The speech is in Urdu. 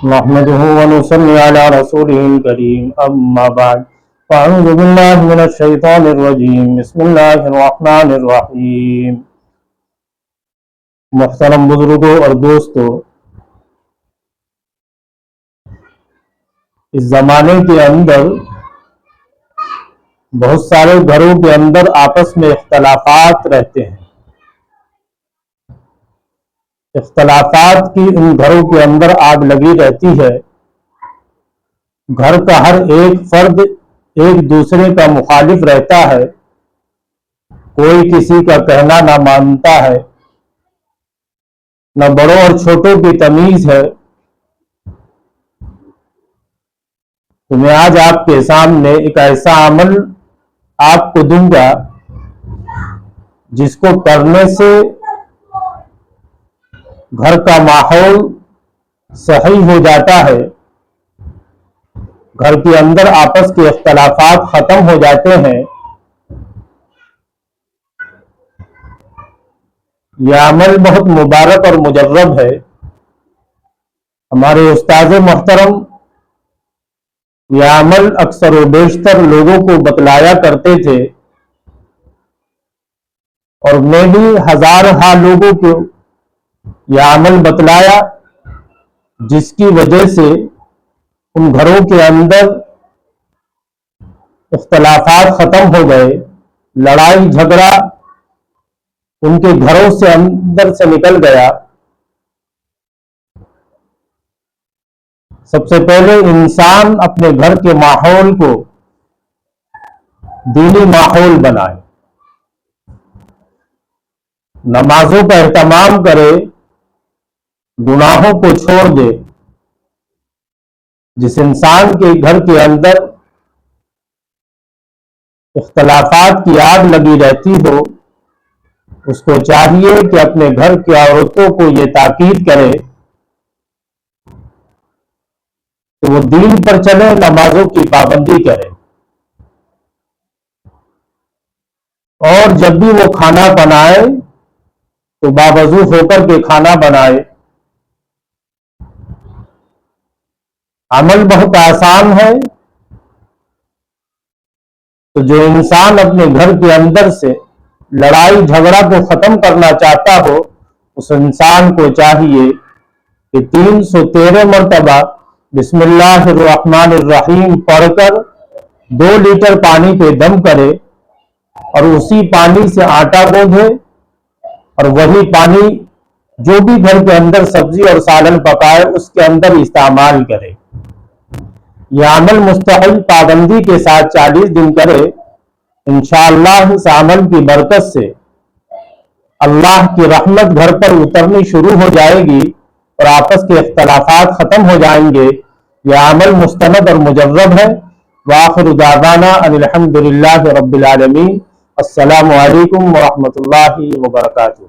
نحمده ونصلي على رسوله الكريم أما بعد فأعوذ بالله من الشيطان الرجيم بسم الله الرحمن الرحیم۔ محترم بزرگوں اور دوستوں، اس زمانے کے اندر بہت سارے گھروں کے اندر آپس میں اختلافات رہتے ہیں۔ اختلافات کی ان گھروں کے اندر آگ لگی رہتی ہے۔ گھر کا ہر ایک فرد ایک دوسرے کا مخالف رہتا ہے، کوئی کسی کا کہنا نہ مانتا ہے، نہ بڑوں اور چھوٹوں کی تمیز ہے۔ تو میں آج آپ کے سامنے ایک ایسا عمل آپ کو دوں گا جس کو کرنے سے گھر کا ماحول صحیح ہو جاتا ہے، گھر کے اندر آپس کے اختلافات ختم ہو جاتے ہیں۔ یہ عمل بہت مبارک اور مجرب ہے۔ ہمارے استاد محترم یہ عمل اکثر و بیشتر لوگوں کو بتلایا کرتے تھے، اور میں بھی ہزارہا لوگوں کو یہ عمل بتلایا، جس کی وجہ سے ان گھروں کے اندر اختلافات ختم ہو گئے، لڑائی جھگڑا ان کے گھروں سے اندر سے نکل گیا۔ سب سے پہلے انسان اپنے گھر کے ماحول کو دینی ماحول بنائے، نمازوں کا اہتمام کرے، گناہوں کو چھوڑ دے۔ جس انسان کے گھر کے اندر اختلافات کی آگ لگی رہتی ہو، اس کو چاہیے کہ اپنے گھر کی عورتوں کو یہ تاکید کرے کہ وہ دین پر چلے، نمازوں کی پابندی کرے، اور جب بھی وہ کھانا بنائے تو باوضو ہو کر کے کھانا بنائے۔ عمل بہت آسان ہے، تو جو انسان اپنے گھر کے اندر سے لڑائی جھگڑا کو ختم کرنا چاہتا ہو، اس انسان کو چاہیے کہ 313 مرتبہ بسم اللہ الرحمن الرحیم پڑھ کر 2 لیٹر پانی پہ دم کرے، اور اسی پانی سے آٹا گوندھے، اور وہی پانی جو بھی گھر کے اندر سبزی اور سالن پکائے اس کے اندر استعمال کرے۔ یہ عمل مستقل پابندی کے ساتھ 40 دن کرے، انشاءاللہ اس عمل کی برکت سے اللہ کی رحمت گھر پر اترنی شروع ہو جائے گی، اور آپس کے اختلافات ختم ہو جائیں گے۔ یہ عمل مستند اور مجرب ہے۔ وآخر دعوانا ان الحمدللہ رب العالمین۔ السلام علیکم ورحمۃ اللہ وبرکاتہ۔